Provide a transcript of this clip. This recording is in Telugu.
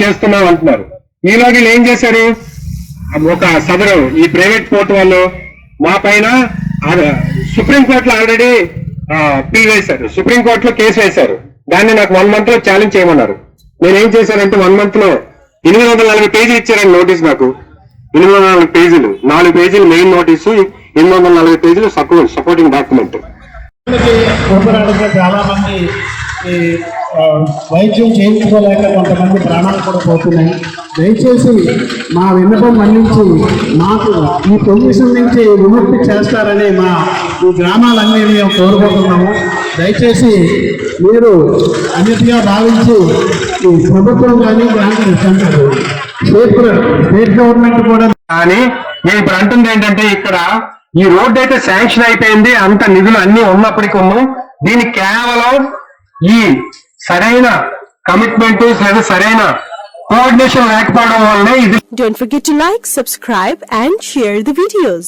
చేస్తున్నాం అంటున్నారు. ఈలోకి వీళ్ళు ఏం చేశారు, ఒక సదరు ఈ ప్రైవేట్ పోర్ట్ వాళ్ళు మా పైన సుప్రీంకోర్టులో ఆల్రెడీ పిల్ వేశారు, సుప్రీంకోర్టులో కేసు వేశారు. దాన్ని నాకు 1 month లో ఛాలెంజ్ చేయమన్నారు. నేనేం చేశానంటే 1 month లో 840 పేజీలు ఇచ్చారండి నోటీస్. నాకు 840 పేజీలు, 4 పేజీలు మెయిన్ నోటీసు, 840 పేజీలు సపోర్టింగ్ డాక్యుమెంట్. చాలా మంది వైద్యం చేయించుకోలేక కొంతమంది ప్రాణాలు కూడా పోతున్నాయి. దయచేసి మా విన్నపం మన్నించి మాకు ఈ పొల్యూషన్ నుంచి విముక్తి చేస్తారని ఈ గ్రామాలన్నీ మేము కోరుకుంటున్నాము. దయచేసి మీరు అన్నిటిగా భావించి ఈ ప్రభుత్వం కానీ స్టేట్ గవర్నమెంట్ కూడా. కానీ నేను ఇప్పుడు అంటుంది ఏంటంటే, ఇక్కడ ఈ రోడ్డు అయితే శాంక్షన్ అయిపోయింది, అంత నిధులు అన్ని ఉన్నప్పటికీ దీనికి కేవలం ఈ సరైన కమిట్మెంట్ లేదా సరైన కోఆర్డినేషన్ లేకపోవడం వల్లనే ఇది. Don't forget to like, subscribe and share the videos.